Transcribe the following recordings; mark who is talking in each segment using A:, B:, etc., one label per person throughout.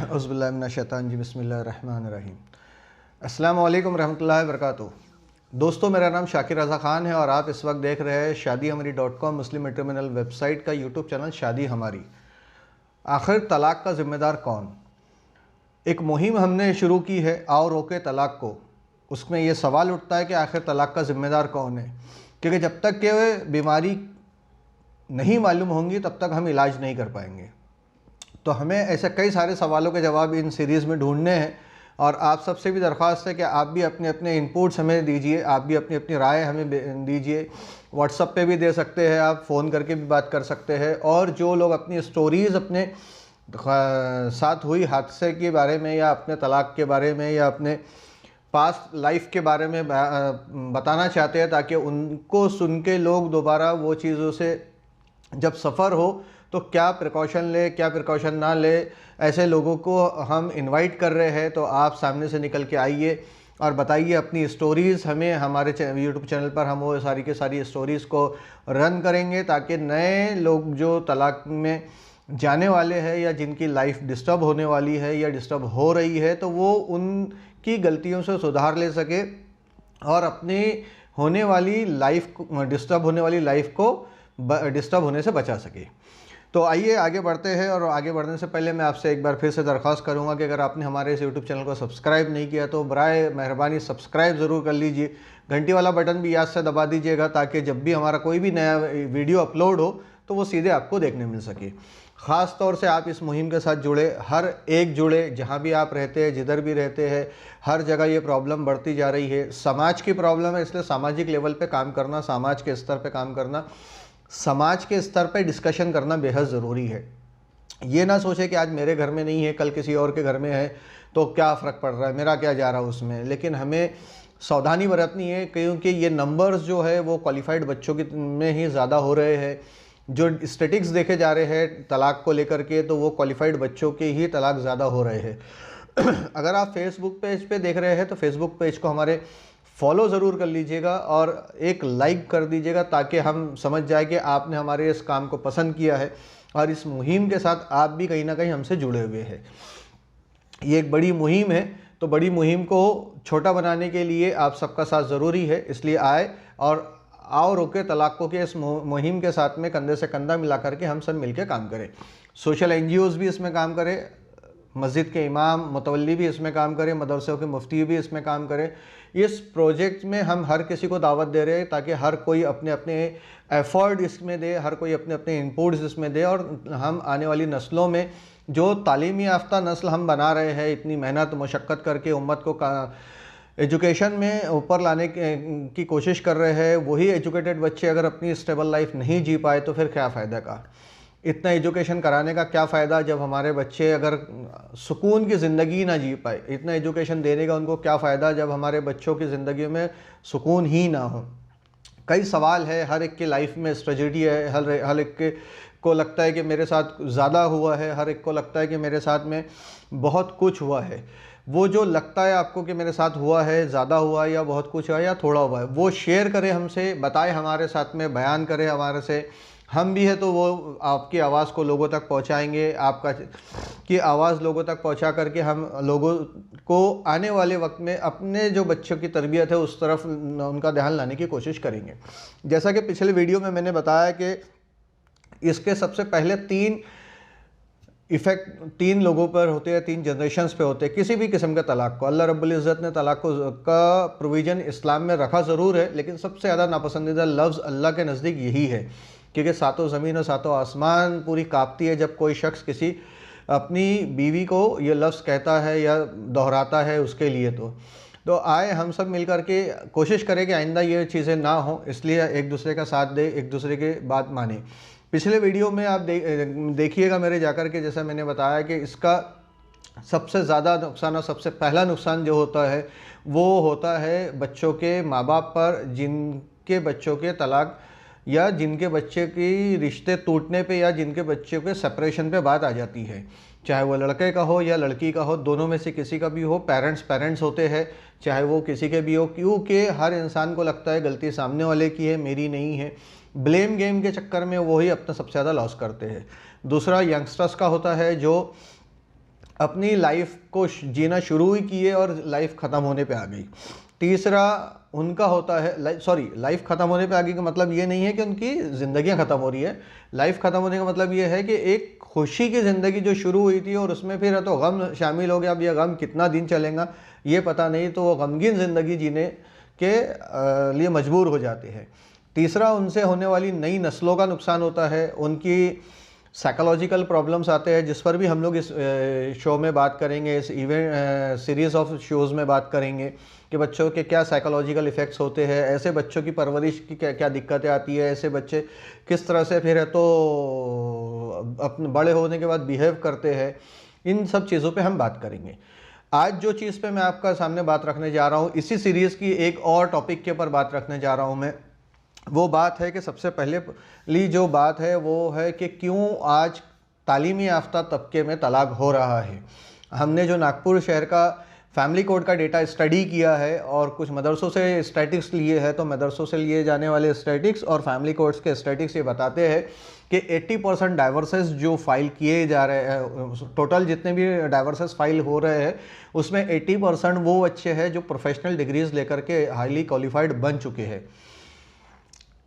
A: औज़ुबिल्लाहिमिनश्शैतानिर्रजीम बिस्मिल्लाहिर्रहमानिर्रहीम। अस्सलामु अलैकुम रहमतुल्लाहि व बरकातुहू। दोस्तों, मेरा नाम शाकिर रज़ा ख़ान है और आप इस वक्त देख रहे हैं शादीहमारी.com मुस्लिम मैट्रिमोनियल वेबसाइट का यूट्यूब चैनल शादी हमारी। आखिर तलाक़ का ज़िम्मेदार कौन? एक मुहिम हमने शुरू की है, आओ रोके तलाक़ को। उसमें यह सवाल उठता है कि आखिर तलाक़ का ज़िम्मेदार कौन है, क्योंकि जब तक कि बीमारी नहीं मालूम होंगी तब तक हम इलाज नहीं कर पाएंगे। तो हमें ऐसे कई सारे सवालों के जवाब इन सीरीज़ में ढूंढने हैं और आप सबसे भी दरख्वास्त है कि आप भी अपने अपने इनपुट्स हमें दीजिए, आप भी अपनी अपनी राय हमें दीजिए। व्हाट्सएप पे भी दे सकते हैं, आप फ़ोन करके भी बात कर सकते हैं। और जो लोग अपनी स्टोरीज़ अपने साथ हुई हादसे के बारे में या अपने तलाक़ के बारे में या अपने पास्ट लाइफ के बारे में बताना चाहते हैं, ताकि उनको सुन के लोग दोबारा वो चीज़ों से जब सफ़र हो तो क्या प्रिकॉशन ले, क्या प्रिकॉशन ना ले, ऐसे लोगों को हम इनवाइट कर रहे हैं। तो आप सामने से निकल के आइए और बताइए अपनी स्टोरीज़ हमें। हमारे यूट्यूब चैनल पर हम वो सारी की सारी स्टोरीज़ को रन करेंगे, ताकि नए लोग जो तलाक़ में जाने वाले हैं या जिनकी लाइफ डिस्टर्ब होने वाली है या डिस्टर्ब हो रही है, तो वो उनकी गलतियों से सुधार ले सके और अपनी होने वाली लाइफ को, डिस्टर्ब होने वाली लाइफ को डिस्टर्ब होने से बचा सके। तो आइए आगे बढ़ते हैं। और आगे बढ़ने से पहले मैं आपसे एक बार फिर से दरख्वास्त करूंगा कि अगर आपने हमारे इस यूट्यूब चैनल को सब्सक्राइब नहीं किया तो बराए मेहरबानी सब्सक्राइब ज़रूर कर लीजिए। घंटी वाला बटन भी याद से दबा दीजिएगा, ताकि जब भी हमारा कोई भी नया वीडियो अपलोड हो तो वो सीधे आपको देखने मिल सके। ख़ास तौर से आप इस मुहिम के साथ जुड़े, हर एक जुड़े, जहाँ भी आप रहते हैं, जिधर भी रहते हैं, हर जगह ये प्रॉब्लम बढ़ती जा रही है। समाज की प्रॉब्लम है, इसलिए सामाजिक लेवल पे काम करना, समाज के स्तर पे काम करना, समाज के स्तर पे डिस्कशन करना बेहद ज़रूरी है। ये ना सोचे कि आज मेरे घर में नहीं है, कल किसी और के घर में है, तो क्या फ़र्क पड़ रहा है, मेरा क्या जा रहा है उसमें। लेकिन हमें सावधानी बरतनी है, क्योंकि ये नंबर्स जो है वो क्वालिफाइड बच्चों की में ही ज़्यादा हो रहे हैं। जो स्टेटिक्स देखे जा रहे हैं तलाक़ को लेकर के, तो वो क्वालिफाइड बच्चों के ही तलाक़ ज़्यादा हो रहे हैं। अगर आप फेसबुक पेज पे देख रहे हैं तो फेसबुक पेज को हमारे फॉलो ज़रूर कर लीजिएगा और एक लाइक कर दीजिएगा, ताकि हम समझ जाए कि आपने हमारे इस काम को पसंद किया है और इस मुहिम के साथ आप भी कहीं ना कहीं हमसे जुड़े हुए हैं। ये एक बड़ी मुहिम है, तो बड़ी मुहिम को छोटा बनाने के लिए आप सबका साथ ज़रूरी है। इसलिए आए और आओ रोके तलाक़ों के इस मुहिम के साथ में कंधे से कंधा मिला करके हम सब मिलकर काम करें। सोशल NGOs भी इसमें काम करें, मस्जिद के इमाम मुतवल्ली भी इसमें काम करें, मदरसों के मुफ्ती भी इसमें काम करें। इस प्रोजेक्ट में हम हर किसी को दावत दे रहे हैं, ताकि हर कोई अपने अपने एफर्ट इसमें दे, हर कोई अपने अपने इनपुट्स इसमें दे और हम आने वाली नस्लों में जो तालीमी याफ्ता नस्ल हम बना रहे हैं, इतनी मेहनत मशक्क़त करके उम्मत को एजुकेशन में ऊपर लाने की कोशिश कर रहे हैं, वही एजुकेटेड बच्चे अगर अपनी स्टेबल लाइफ नहीं जी पाए तो फिर क्या फ़ायदा का। इतना एजुकेशन कराने का क्या फ़ायदा जब हमारे बच्चे अगर सुकून की ज़िंदगी ना जी पाए। इतना एजुकेशन देने का उनको क्या फ़ायदा जब हमारे बच्चों की ज़िंदगी में सुकून ही ना हो। कई सवाल है, हर एक की लाइफ में ट्रेजेडी है, हर एक को लगता है कि मेरे साथ ज़्यादा हुआ है, हर एक को लगता है कि मेरे साथ में बहुत कुछ हुआ है। वो जो लगता है आपको कि मेरे साथ हुआ है, ज़्यादा हुआ है या बहुत कुछ हुआ है या थोड़ा हुआ है, वो शेयर करें हमसे, बताएं हमारे साथ में, बयान करें हमारे से। हम भी है तो वो आपकी आवाज़ को लोगों तक पहुंचाएंगे, आपका की आवाज़ लोगों तक पहुंचा करके हम लोगों को आने वाले वक्त में अपने जो बच्चों की तरबियत है उस तरफ उनका ध्यान लाने की कोशिश करेंगे। जैसा कि पिछले वीडियो में मैंने बताया कि इसके सबसे पहले तीन लोगों पर होते हैं, 3 जनरेशन्स पे होते हैं किसी भी किस्म के तलाक़ को। अल्लाह रब्बुल इज़्ज़त ने तलाक़ का प्रोविज़न इस्लाम में रखा ज़रूर है, लेकिन सबसे ज़्यादा नापसंदीदा लफ्ज़ अल्लाह के नज़दीक यही है, क्योंकि सातों ज़मीन और सातों आसमान पूरी काँपती है जब कोई शख्स किसी अपनी बीवी को ये लफ्ज़ कहता है या दोहराता है उसके लिए। तो आए हम सब मिल कर के कोशिश करें कि आइंदा ये चीज़ें ना हो, इसलिए एक दूसरे का साथ दे, एक दूसरे की बात माने। पिछले वीडियो में आप देखिएगा मेरे जाकर के, जैसा मैंने बताया कि इसका सबसे ज़्यादा नुकसान और सबसे पहला नुकसान जो होता है वो होता है बच्चों के माँ बाप पर, जिनके बच्चों के तलाक़ या जिनके बच्चे की रिश्ते टूटने पे या जिनके बच्चों के सेपरेशन पे बात आ जाती है। चाहे वो लड़के का हो या लड़की का हो, दोनों में से किसी का भी हो, पेरेंट्स होते हैं, चाहे वो किसी के भी हो, क्योंकि हर इंसान को लगता है गलती सामने वाले की है, मेरी नहीं है। ब्लेम गेम के चक्कर में वही अपना सबसे ज़्यादा लॉस करते हैं। दूसरा यंगस्टर्स का होता है, जो अपनी लाइफ को जीना शुरू ही किए और लाइफ ख़त्म होने पे आ गई। तीसरा उनका होता है लाइफ ख़त्म होने पे आ गई का मतलब ये नहीं है कि उनकी ज़िंदगियाँ ख़त्म हो रही है। लाइफ ख़त्म होने का मतलब ये है कि एक खुशी की ज़िंदगी जो शुरू हुई थी और उसमें फिर तो गम शामिल हो गया। अब यह गम कितना दिन चलेगा ये पता नहीं, तो वो गमगीन ज़िंदगी जीने के लिए मजबूर हो जाते हैं। तीसरा, उनसे होने वाली नई नस्लों का नुकसान होता है, उनकी साइकोलॉजिकल प्रॉब्लम्स आते हैं, जिस पर भी हम लोग इस शो में बात करेंगे, इस इवेंट सीरीज़ ऑफ शोज़ में बात करेंगे कि बच्चों के क्या साइकोलॉजिकल इफ़ेक्ट्स होते हैं, ऐसे बच्चों की परवरिश की क्या क्या दिक्कतें आती है, ऐसे बच्चे किस तरह से फिर है तो अपने बड़े होने के बाद बिहेव करते हैं। इन सब चीज़ों पे हम बात करेंगे। आज जो चीज़ पे मैं आपका सामने बात रखने जा रहा हूँ, इसी सीरीज़ की एक और टॉपिक के ऊपर बात रखने जा रहा हूँ मैं। वो बात है कि सबसे पहले जो बात है वो है कि क्यों आज तालीमी याफ्ता तबके में तलाक हो रहा है। हमने जो नागपुर शहर का फैमिली कोड का डेटा स्टडी किया है और कुछ मदरसों से स्टैटिक्स लिए हैं, तो मदरसों से लिए जाने वाले स्टैटिक्स और फैमिली कोड्स के स्टैटिक्स ये बताते हैं कि 80% डाइवर्सेस जो फाइल किए जा रहे हैं, टोटल जितने भी डाइवर्सेस फाइल हो रहे हैं उसमें 80% वो बच्चे हैं जो प्रोफेशनल डिग्रीज लेकर के हाईली क्वालिफाइड बन चुके हैं।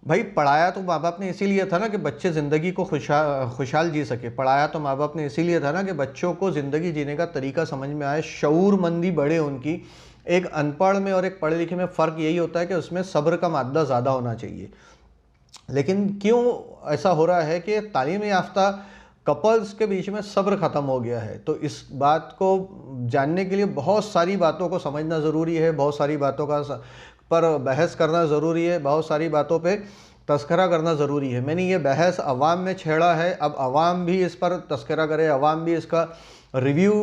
A: भाई पढ़ाया तो माँ बाप ने इसीलिए था ना कि बच्चे ज़िंदगी को खुशहाल जी सके। पढ़ाया तो माँ बाप ने इसीलिए था ना कि बच्चों को ज़िंदगी जीने का तरीका समझ में आए, शऊरमंदी बढ़े उनकी। एक अनपढ़ में और एक पढ़े लिखे में फ़र्क यही होता है कि उसमें सब्र का मादा ज़्यादा होना चाहिए। लेकिन क्यों ऐसा हो रहा है कि तालीम याफ्ता कपल्स के बीच में सब्र ख़त्म हो गया है? तो इस बात को जानने के लिए बहुत सारी बातों को समझना ज़रूरी है, बहुत सारी बातों का पर बहस करना ज़रूरी है, बहुत सारी बातों पे तस्करा करना ज़रूरी है। मैंने ये बहस अवाम में छेड़ा है, अब अवाम भी इस पर तस्करा करे, अवाम भी इसका रिव्यू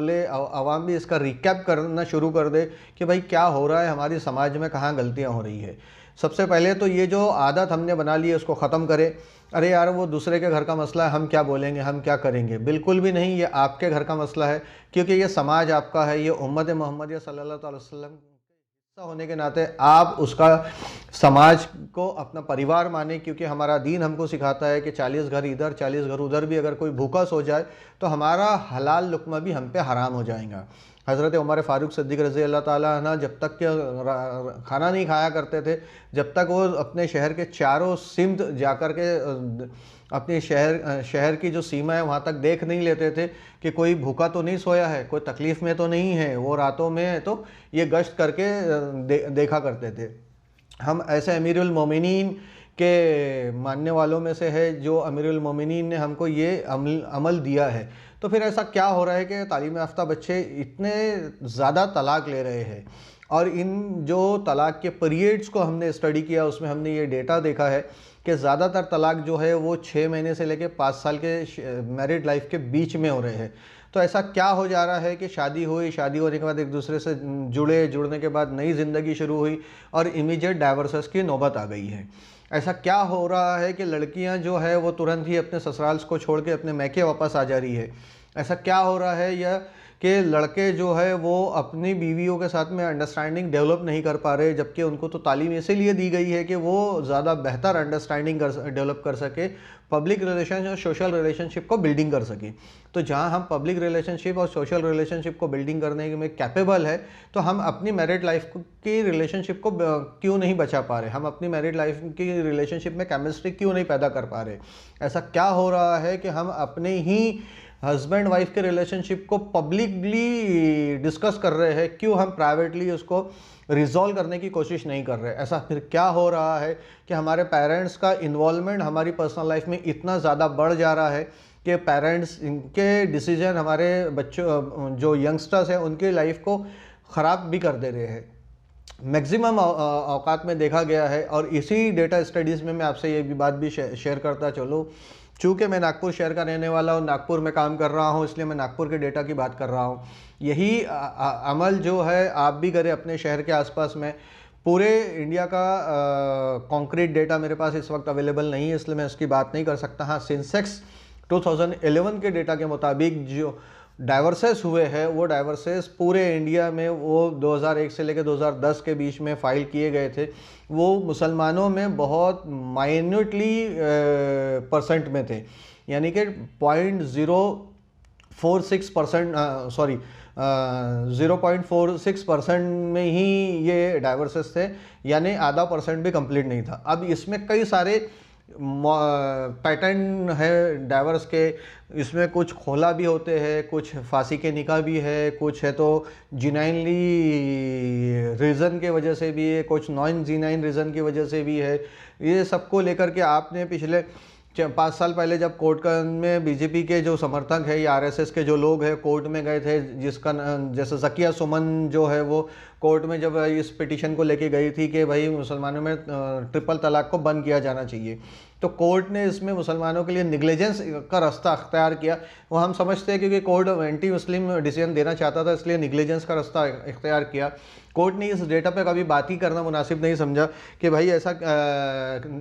A: ले, अवाम भी इसका रिकैप करना शुरू कर दे कि भाई क्या हो रहा है हमारी समाज में, कहाँ गलतियाँ हो रही है। सबसे पहले तो ये जो आदत हमने बना ली है उसको ख़त्म करें। अरे यार वो दूसरे के घर का मसला है, हम क्या बोलेंगे, हम क्या करेंगे। बिल्कुल भी नहीं, ये आपके घर का मसला है, क्योंकि ये समाज आपका है, ये उम्मत मोहम्मद सल्लल्लाहु अलैहि वसल्लम होने के नाते आप उसका समाज को अपना परिवार माने। क्योंकि हमारा दीन हमको सिखाता है कि 40 घर इधर 40 घर उधर भी अगर कोई भूखा सो जाए तो हमारा हलाल लुक्मा भी हम पे हराम हो जाएगा। हज़रत उमर फ़ारूक सिद्दीक़ रज़ी अल्लाह ताला अन्हु जब तक के खाना नहीं खाया करते थे, जब तक वो अपने शहर के चारों सिमत जाकर के अपने शहर की जो सीमा है वहाँ तक देख नहीं लेते थे कि कोई भूखा तो नहीं सोया है, कोई तकलीफ़ में तो नहीं है, वो रातों में तो ये गश्त करके देखा करते थे। हम ऐसे अमीरुल मोमिनीन के मानने वालों में से है जो अमीरुल मोमिनीन ने हमको ये अमल दिया है। तो फिर ऐसा क्या हो रहा है कि तालीम याफ्ता बच्चे इतने ज़्यादा तलाक ले रहे हैं? और इन जो तलाक के पीरियड्स को हमने स्टडी किया उसमें हमने ये डेटा देखा है कि ज़्यादातर तलाक जो है वो 6 महीने से लेकर 5 साल के मैरिड लाइफ के बीच में हो रहे हैं। तो ऐसा क्या हो जा रहा है कि शादी हुई, शादी होने के बाद एक दूसरे से जुड़ने के बाद नई ज़िंदगी शुरू हुई और इमीडिएट डाइवर्सेस की नौबत आ गई है। ऐसा क्या हो रहा है कि लड़कियां जो है वो तुरंत ही अपने ससुराल्स को छोड़ के अपने मैके वापस आ जा रही है? ऐसा क्या हो रहा है या कि लड़के जो है वो अपनी बीवियों के साथ में अंडरस्टैंडिंग डेवलप नहीं कर पा रहे, जबकि उनको तो तालीम इसीलिए दी गई है कि वो ज़्यादा बेहतर अंडरस्टैंडिंग डेवलप कर सके, पब्लिक रिलेशन और सोशल रिलेशनशिप को बिल्डिंग कर सके। तो जहाँ हम पब्लिक रिलेशनशिप और सोशल रिलेशनशिप को बिल्डिंग करने में कैपेबल है, तो हम अपनी मैरिड लाइफ की रिलेशनशिप को क्यों नहीं बचा पा रहे? हम अपनी मैरिड लाइफ की रिलेशनशिप में केमिस्ट्री क्यों नहीं पैदा कर पा रहे? ऐसा क्या हो रहा है कि हम अपने ही हस्बैंड वाइफ के रिलेशनशिप को पब्लिकली डिस्कस कर रहे हैं, क्यों हम प्राइवेटली उसको रिजॉल्व करने की कोशिश नहीं कर रहे? ऐसा फिर क्या हो रहा है कि हमारे पेरेंट्स का इन्वॉल्वमेंट हमारी पर्सनल लाइफ में इतना ज़्यादा बढ़ जा रहा है कि पेरेंट्स इनके डिसीजन हमारे बच्चों जो यंगस्टर्स हैं उनकी लाइफ को ख़राब भी कर दे रहे हैं। मैक्सिमम औकात में देखा गया है और इसी डेटा स्टडीज़ में मैं आपसे ये भी बात भी शेयर करता चलूँ। चूँकि मैं नागपुर शहर का रहने वाला हूँ, नागपुर में काम कर रहा हूँ, इसलिए मैं नागपुर के डेटा की बात कर रहा हूँ। यही अमल जो है आप भी करें अपने शहर के आसपास में। पूरे इंडिया का कॉन्क्रीट डेटा मेरे पास इस वक्त अवेलेबल नहीं है, इसलिए मैं उसकी बात नहीं कर सकता। हाँ, सेंसेक्स 2011 के डेटा के मुताबिक जो डाइवर्सेस हुए हैं वो डाइवर्सेस पूरे इंडिया में वो 2001 से लेकर 2010 के बीच में फ़ाइल किए गए थे। वो मुसलमानों में बहुत माइन्यूटली परसेंट में थे, यानी कि 46% सॉरी 0.46% में ही ये डाइवर्सेस थे, यानी आधा परसेंट भी कंप्लीट नहीं था। अब इसमें कई सारे पैटर्न है डाइवर्स के, इसमें कुछ खोला भी होते हैं, कुछ फांसी के निकाह भी है, कुछ है तो जिनाइनली रीज़न के वजह से भी है, कुछ नॉन जिनाइन रीज़न की वजह से भी है। ये सबको लेकर के आपने पिछले 5 साल पहले जब कोर्ट में बीजेपी के जो समर्थक है या आरएसएस के जो लोग हैं कोर्ट में गए थे, जिसका जैसे ज़किया सुमन जो है वो कोर्ट में जब इस पिटीशन को लेके गई थी कि भाई मुसलमानों में ट्रिपल तलाक को बंद किया जाना चाहिए, तो कोर्ट ने इसमें मुसलमानों के लिए निगलेजेंस का रास्ता अख्तियार किया। वो हम समझते हैं क्योंकि कोर्ट एंटी मुस्लिम डिसीजन देना चाहता था, इसलिए निगलेजेंस का रास्ता इख्तियार किया। कोर्ट ने इस डेटा पे कभी बात ही करना मुनासिब नहीं समझा कि भाई ऐसा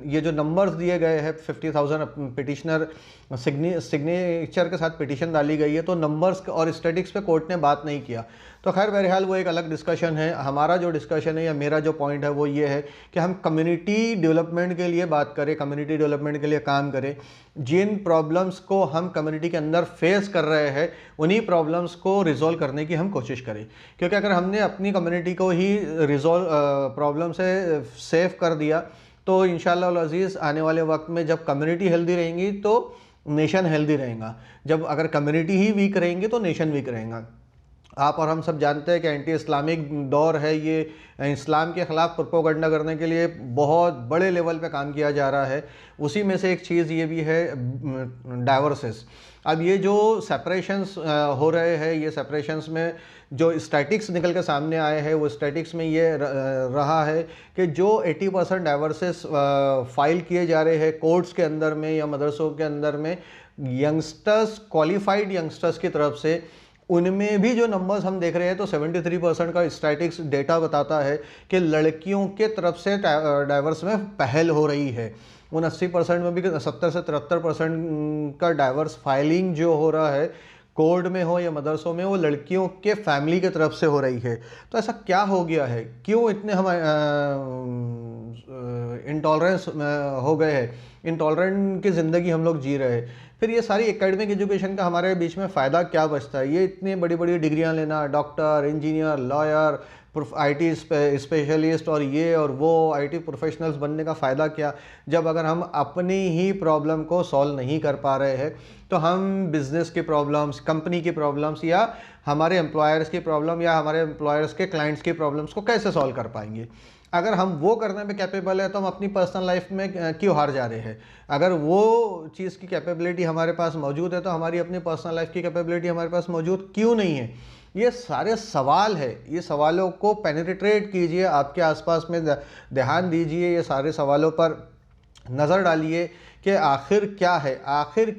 A: ये जो नंबर्स दिए गए हैं 50,000 पिटिशनर सिग्नेचर के साथ पिटीशन डाली गई है, तो नंबर्स और स्टैटिक्स पे कोर्ट ने बात नहीं किया। तो खैर बहरहाल वो एक अलग डिस्कशन है। हमारा जो डिस्कशन है या मेरा जो पॉइंट है वो ये है कि हम कम्युनिटी डेवलपमेंट के लिए बात करें, कम्युनिटी डेवलपमेंट के लिए काम करें। जिन प्रॉब्लम्स को हम कम्युनिटी के अंदर फेस कर रहे हैं उन्हीं प्रॉब्लम्स को रिजॉल्व करने की हम कोशिश करें, क्योंकि अगर हमने अपनी कम्युनिटी को ही रिजॉल्व प्रॉब्लम से सेव कर दिया तो इंशाअल्लाह अज़ीज़ आने वाले वक्त में जब कम्युनिटी हेल्दी रहेंगी तो नेशन हेल्दी रहेगा। जब अगर कम्युनिटी ही वीक रहेंगी तो नेशन वीक रहेगा। आप और हम सब जानते हैं कि एंटी इस्लामिक दौर है, ये इस्लाम के ख़िलाफ़ प्रोपोगंडा करने के लिए बहुत बड़े लेवल पे काम किया जा रहा है। उसी में से एक चीज़ ये भी है डाइवर्सेस। अब ये जो सेपरेशंस हो रहे हैं, ये सेपरेशंस में जो स्टैटिक्स निकल के सामने आए हैं वो स्टैटिक्स में ये रहा है कि जो 80% डाइवर्सेस फाइल किए जा रहे हैं कोर्ट्स के अंदर में या मदरसों के अंदर में यंगस्टर्स, क्वालिफाइड यंगस्टर्स की तरफ से, उनमें भी जो नंबर्स हम देख रहे हैं तो 73% का स्टैटिक्स डेटा बताता है कि लड़कियों के तरफ से डाइवर्स में पहल हो रही है। 79% में भी 70 से 73% का डाइवर्स फाइलिंग जो हो रहा है कोर्ट में हो या मदरसों में, वो लड़कियों के फैमिली के तरफ से हो रही है। तो ऐसा क्या हो गया है, क्यों इतने हम इंटॉलरेंस हो गए हैं, इंटॉलरेंट की ज़िंदगी हम लोग जी रहे हैं। फिर ये सारी एकेडमिक एजुकेशन का हमारे बीच में फ़ायदा क्या बचता है? ये इतनी बड़ी बड़ी डिग्रियां लेना, doctor, engineer, lawyer, IT specialist और ये और वो आईटी प्रोफेशनल्स बनने का फ़ायदा क्या, जब अगर हम अपनी ही प्रॉब्लम को सॉल्व नहीं कर पा रहे हैं तो हम बिज़नेस की प्रॉब्लम्स, कंपनी की प्रॉब्लम्स या हमारे एम्प्लॉयर्स की प्रॉब्लम या हमारे एम्प्लॉयर्स के क्लाइंट्स की प्रॉब्लम्स को कैसे सॉल्व कर पाएंगे? अगर हम वो करने में कैपेबल है तो हम अपनी पर्सनल लाइफ में क्यों हार जा रहे हैं? अगर वो चीज़ की कैपेबिलिटी हमारे पास मौजूद है तो हमारी अपनी पर्सनल लाइफ की कैपेबिलिटी हमारे पास मौजूद क्यों नहीं है? ये सारे सवाल है, ये सवालों को पेनिट्रेट कीजिए, आपके आसपास में ध्यान दीजिए, ये सारे सवालों पर नज़र डालिए कि आखिर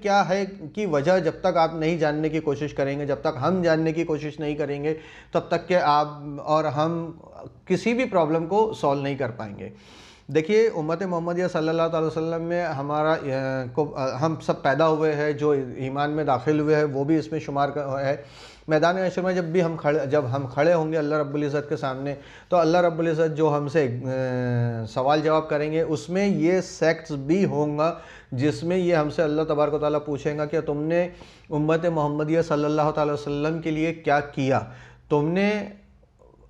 A: क्या है की वजह जब तक आप नहीं जानने की कोशिश करेंगे, जब तक हम जानने की कोशिश नहीं करेंगे, तब तक कि आप और हम किसी भी प्रॉब्लम को सॉल्व नहीं कर पाएंगे। देखिए, उम्मत मोहम्मदिया सल्लल्लाहु अलैहि वसल्लम में हमारा हम सब पैदा हुए हैं, जो ईमान में दाखिल हुए हैं वो भी इसमें शुमार है। मैदान हशर में जब हम खड़े होंगे अल्लाह रब्बुल इज़्ज़त के सामने, तो अल्लाह रब्बुल इज़्ज़त जो हमसे सवाल जवाब करेंगे उसमें ये सेक्ट्स भी होंगे जिसमें ये हमसे अल्लाह तबारक व तआला पूछेगा कि तुमने उम्मत मोहम्मदिया सल्लल्लाहु अलैहि वसल्लम के लिए क्या किया, तुमने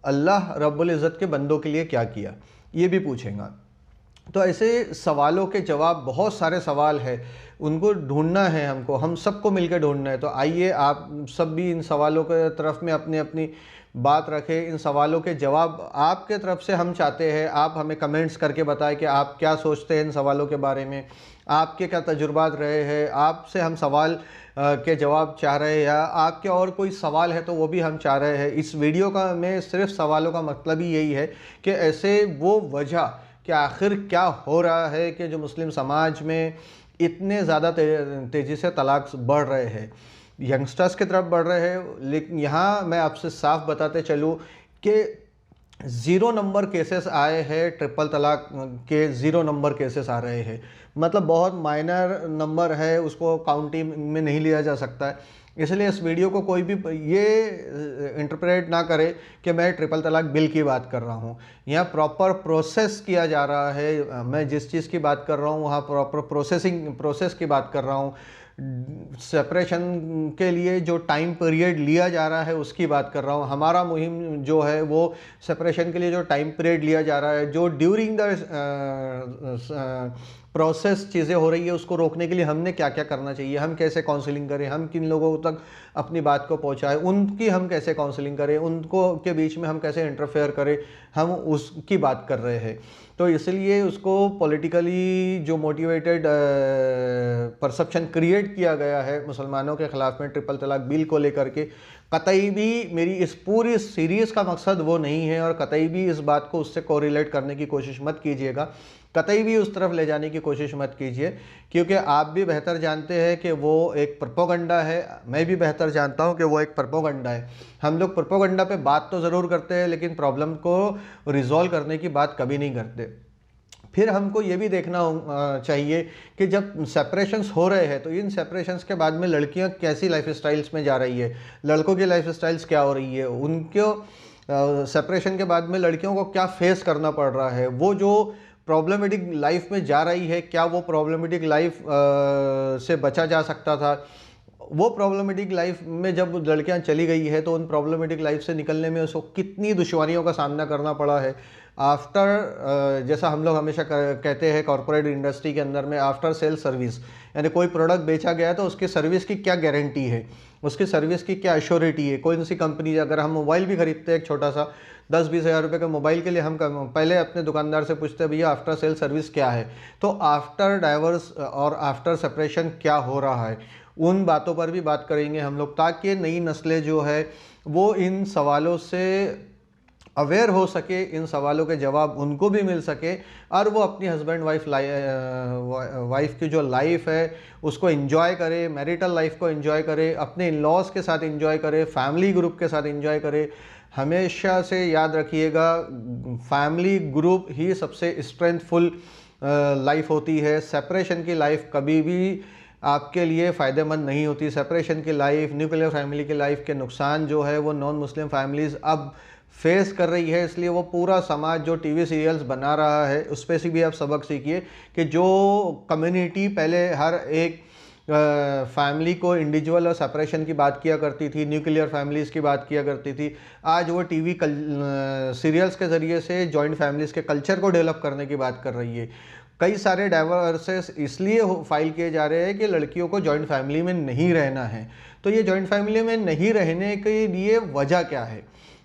A: अल्लाह रब्बुल इज़्ज़त के बंदों के लिए क्या किया, ये भी पूछेगा। तो ऐसे सवालों के जवाब, बहुत सारे सवाल हैं, उनको ढूंढना है हमको, हम सबको मिलकर ढूंढना है। तो आइए आप सब भी इन सवालों के तरफ में अपनी अपनी बात रखें। इन सवालों के जवाब आपके तरफ से हम चाहते हैं, आप हमें कमेंट्स करके बताएं कि आप क्या सोचते हैं इन सवालों के बारे में, आपके क्या तजुर्बात रहे हैं, आपसे हम सवाल के जवाब चाह रहे हैं या आपके और कोई सवाल है तो वो भी हम चाह रहे हैं। इस वीडियो का में सिर्फ सवालों का मतलब ही यही है कि ऐसे वो वजह कि आखिर क्या हो रहा है कि जो मुस्लिम समाज में इतने ज़्यादा तेज़ी से तलाक बढ़ रहे हैं, यंगस्टर्स की तरफ बढ़ रहे हैं। लेकिन यहाँ मैं आपसे साफ बताते चलूँ कि 0 नंबर केसेस आए हैं, ट्रिपल तलाक के 0 नंबर केसेस आ रहे हैं, मतलब बहुत माइनर नंबर है, उसको काउंटिंग में नहीं लिया जा सकता है। इसलिए इस वीडियो को कोई भी ये इंटरप्रेट ना करे कि मैं ट्रिपल तलाक बिल की बात कर रहा हूँ। यहाँ प्रॉपर प्रोसेस किया जा रहा है, मैं जिस चीज़ की बात कर रहा हूँ वहाँ प्रॉपर प्रोसेस की बात कर रहा हूँ। सेपरेशन के लिए जो टाइम पीरियड लिया जा रहा है उसकी बात कर रहा हूँ। हमारा मुहिम जो है वो सेपरेशन के लिए जो टाइम पीरियड लिया जा रहा है, जो ड्यूरिंग द प्रोसेस चीज़ें हो रही है, उसको रोकने के लिए हमने क्या क्या करना चाहिए, हम कैसे काउंसलिंग करें, हम किन लोगों तक अपनी बात को पहुंचाएं, उनकी हम कैसे काउंसलिंग करें, उनको के बीच में हम कैसे इंटरफेयर करें, हम उसकी बात कर रहे हैं। तो इसलिए उसको पॉलिटिकली जो मोटिवेटेड परसेप्शन क्रिएट किया गया है मुसलमानों के ख़िलाफ़ में ट्रिपल तलाक बिल को लेकर के, कतई भी मेरी इस पूरी सीरीज़ का मकसद वो नहीं है, और कतई भी इस बात को उससे कोरिलेट करने की कोशिश मत कीजिएगा, कतई भी उस तरफ ले जाने की कोशिश मत कीजिए, क्योंकि आप भी बेहतर जानते हैं कि वो एक प्रोपोगंडा है, मैं भी बेहतर जानता हूं कि वो एक प्रोपोगंडा है। हम लोग प्रोपोगंडा पे बात तो ज़रूर करते हैं, लेकिन प्रॉब्लम को रिजॉल्व करने की बात कभी नहीं करते। फिर हमको ये भी देखना चाहिए कि जब सेपरेशंस हो रहे हैं तो इन सेपरेशंस के बाद में लड़कियां कैसी लाइफ स्टाइल्स में जा रही है, लड़कों की लाइफ स्टाइल्स क्या हो रही है, उनको सेपरेशन के बाद में लड़कियों को क्या फेस करना पड़ रहा है, वो जो प्रॉब्लमेटिक लाइफ में जा रही है, क्या वो प्रॉब्लमेटिक लाइफ से बचा जा सकता था। वो प्रॉब्लमेटिक लाइफ में जब लड़कियां चली गई है तो उन प्रॉब्लमेटिक लाइफ से निकलने में उसको कितनी दुश्वारियों का सामना करना पड़ा है। आफ्टर जैसा हम लोग हमेशा कहते हैं कॉर्पोरेट इंडस्ट्री के अंदर में, आफ्टर सेल सर्विस, यानी कोई प्रोडक्ट बेचा गया है तो उसकी सर्विस की क्या गारंटी है, उसकी सर्विस की क्या एश्योरिटी है। कोई सी कंपनी, अगर हम मोबाइल भी खरीदते हैं एक छोटा सा 10-20 हज़ार रुपये के मोबाइल के लिए, हम पहले अपने दुकानदार से पूछते हैं भैया आफ्टर सेल सर्विस क्या है। तो आफ्टर डाइवर्स और आफ्टर सेपरेशन क्या हो रहा है, उन बातों पर भी बात करेंगे हम लोग, ताकि नई नस्लें जो है वो इन सवालों से अवेयर हो सके, इन सवालों के जवाब उनको भी मिल सके, और वो अपनी हस्बैंड वाइफ की जो लाइफ है उसको एंजॉय करे, मैरिटल लाइफ को एंजॉय करे, अपने इन लॉज के साथ एंजॉय करे, फैमिली ग्रुप के साथ एंजॉय करे। हमेशा से याद रखिएगा, फैमिली ग्रुप ही सबसे स्ट्रेंथफुल लाइफ होती है। सेपरेशन की लाइफ कभी भी आपके लिए फ़ायदेमंद नहीं होती। सेपरेशन की लाइफ, न्यूक्लियर फैमिली की लाइफ के नुकसान जो है वो नॉन मुस्लिम फैमिलीज़ अब फेस कर रही है। इसलिए वो पूरा समाज जो टीवी सीरियल्स बना रहा है उस पर से भी आप सबक सीखिए कि जो कम्युनिटी पहले हर एक फैमिली को इंडिविजुअल और सेपरेशन की बात किया करती थी, न्यूक्लियर फैमिलीज़ की बात किया करती थी, आज वो टीवी सीरियल्स के ज़रिए से जॉइंट फैमिलीज़ के कल्चर को डेवलप करने की बात कर रही है। कई सारे डाइवर्सेस इसलिए फाइल किए जा रहे हैं कि लड़कियों को जॉइंट फैमिली में नहीं रहना है। तो ये जॉइंट फैमिली में नहीं रहने के लिए वजह क्या है,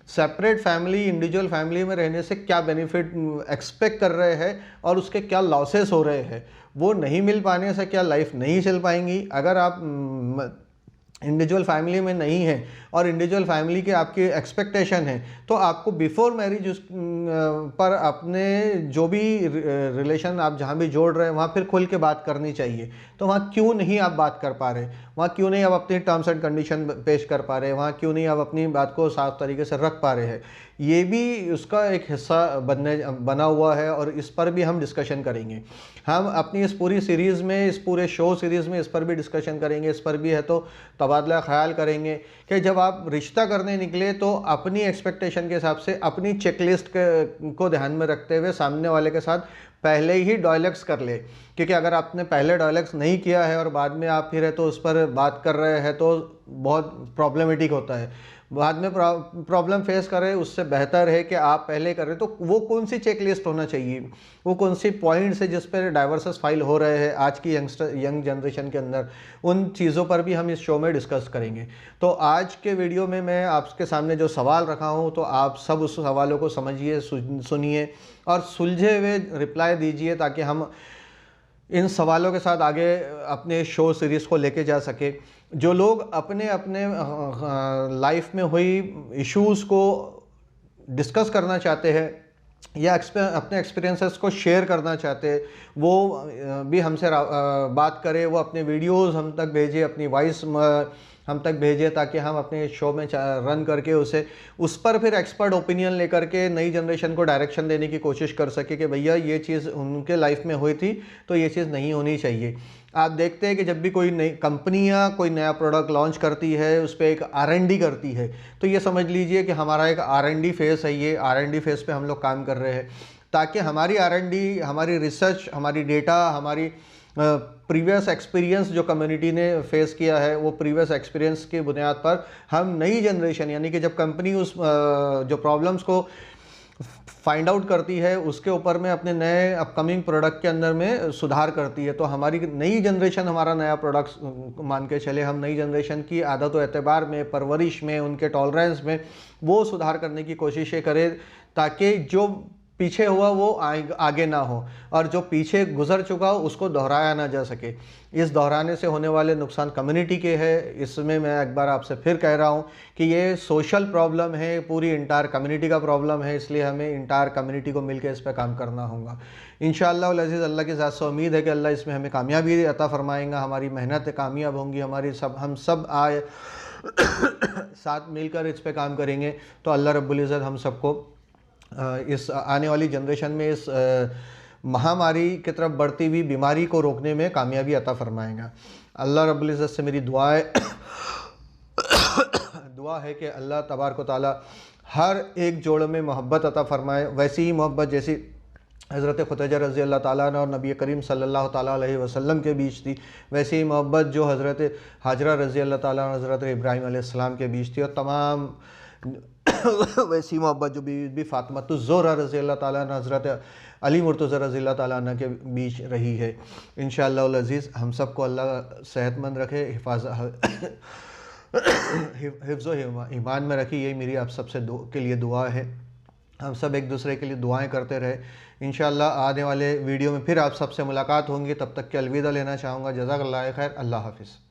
A: सेपरेट फैमिली, इंडिविजुअल फैमिली में रहने से क्या बेनिफिट एक्सपेक्ट कर रहे हैं और उसके क्या लॉसेस हो रहे हैं, वो नहीं मिल पाने से क्या लाइफ नहीं चल पाएंगी। अगर आप इंडिविजुअल फैमिली में नहीं है और इंडिविजुअल फैमिली की आपकी एक्सपेक्टेशन है, तो आपको बिफोर मैरिज उस पर अपने जो भी रिलेशन आप जहाँ भी जोड़ रहे हैं वहाँ फिर खुल के बात करनी चाहिए। तो वहाँ क्यों नहीं आप बात कर पा रहे, वहाँ क्यों नहीं आप अपनी टर्म्स एंड कंडीशन पेश कर पा रहे, वहाँ क्यों नहीं आप अपनी बात को साफ तरीके से रख पा रहे हैं, ये भी उसका एक हिस्सा बना हुआ है और इस पर भी हम डिस्कशन करेंगे। हम अपनी इस पूरी सीरीज़ में, इस पूरे शो सीरीज़ में इस पर भी डिस्कशन करेंगे, इस पर भी है तो तबादला ख्याल करेंगे कि जब आप रिश्ता करने निकले तो अपनी एक्सपेक्टेशन के हिसाब से अपनी चेकलिस्ट को ध्यान में रखते हुए सामने वाले के साथ पहले ही डायलॉग्स कर ले। क्योंकि अगर आपने पहले डायलॉग्स नहीं किया है और बाद में आप फिर है तो उस पर बात कर रहे हैं तो बहुत प्रॉब्लमेटिक होता है, बाद में प्रॉब्लम फेस करें। उससे बेहतर है कि आप पहले करें। तो वो कौन सी चेक लिस्ट होना चाहिए, वो कौन सी पॉइंट्स है जिस पर डाइवर्सेस फाइल हो रहे हैं आज की यंग जनरेशन के अंदर, उन चीज़ों पर भी हम इस शो में डिस्कस करेंगे। तो आज के वीडियो में मैं आपके सामने जो सवाल रखा हूँ तो आप सब उस सवालों को समझिए, सुनिए और सुलझे हुए रिप्लाई दीजिए, ताकि हम इन सवालों के साथ आगे अपने शो सीरीज़ को लेके जा सके। जो लोग अपने अपने लाइफ में हुई इश्यूज़ को डिस्कस करना चाहते हैं या अपने एक्सपीरियंसेस को शेयर करना चाहते हैं, वो भी हमसे बात करें, वो अपने वीडियोस हम तक भेजें, अपनी वॉइस हम तक भेजें, ताकि हम अपने शो में रन करके उस पर फिर एक्सपर्ट ओपिनियन लेकर के नई जनरेशन को डायरेक्शन देने की कोशिश कर सके कि भैया ये चीज़ उनके लाइफ में हुई थी तो ये चीज़ नहीं होनी चाहिए। आप देखते हैं कि जब भी कोई नई कंपनियां कोई नया प्रोडक्ट लॉन्च करती है, उस पर एक R&D करती है, तो ये समझ लीजिए कि हमारा एक R&D फेस है। ये R&D फेस पे हम लोग काम कर रहे हैं, ताकि हमारी R&D, हमारी रिसर्च, हमारी डेटा, हमारी प्रीवियस एक्सपीरियंस जो कम्युनिटी ने फेस किया है, वो प्रीवियस एक्सपीरियंस की बुनियाद पर हम नई जनरेशन, यानी कि जब कंपनी उस जो प्रॉब्लम्स को फाइंड आउट करती है उसके ऊपर में अपने नए अपकमिंग प्रोडक्ट के अंदर में सुधार करती है। तो हमारी नई जनरेशन हमारा नया प्रोडक्ट मान के चले, हम नई जनरेशन की आदत व एतबार में, परवरिश में, उनके टॉलरेंस में वो सुधार करने की कोशिशें करें, ताकि जो पीछे हुआ वो आगे ना हो, और जो पीछे गुजर चुका हो उसको दोहराया ना जा सके। इस दोहराने से होने वाले नुकसान कम्युनिटी के हैं। इसमें मैं एक बार आपसे फिर कह रहा हूँ कि ये सोशल प्रॉब्लम है, पूरी इंटायर कम्युनिटी का प्रॉब्लम है, इसलिए हमें इंटायर कम्युनिटी को मिलकर इस पर काम करना होगा। इंशाअल्लाह वल अज़ीज़, अल्लाह की ज़ात से उम्मीद है कि अल्लाह इसमें हमें कामयाबी अता फरमाएगा, हमारी मेहनत कामयाब होंगी, हम सब आए साथ मिलकर इस पर काम करेंगे तो अल्लाह रब्बुल इज़्ज़त हम सबको इस आने वाली जनरेशन में इस महामारी की तरफ बढ़ती हुई बीमारी को रोकने में कामयाबी अता फरमाएगा। अल्लाह रब्बुल इज़्ज़त से मेरी दुआ है कि अल्लाह तबारक व तआला हर एक जोड़ में मोहब्बत अता फरमाए, वैसी ही मोहब्बत जैसी हज़रत खुतैजा रज़ी अल्लाह ताला अन्हा और नबी करीम सल्लल्लाहु ताला अलैहि वसल्लम के बीच थी, वैसी ही मोहब्बत जो हज़रत हाजरा रज़ी अल्लाह ताला और हज़रत इब्राहीम अलैहिस्सलाम के बीच थी, और तमाम वैसी मोहब्बत जो बीबी फ़ातिमा रज़ी अल्लाह ताला अन्हा हज़रत अली मुर्तज़ा रज़ी अल्लाह ताला अन्हा के बीच रही है। इंशाअल्लाह अल अज़ीज़ हम सबको अल्लाह सेहतमंद रखे, हिफ्ज़ व ईमान में रखी, यही मेरी आप सबसे के लिए दुआ है। हम सब एक दूसरे के लिए दुआएं करते रहे। इंशाअल्लाह आने वाले वीडियो में फिर आप सबसे मुलाकात होंगी, तब तक के अलविदा लेना चाहूँगा। जज़ाकल्लाह खैर, अल्लाह हाफ़िज़।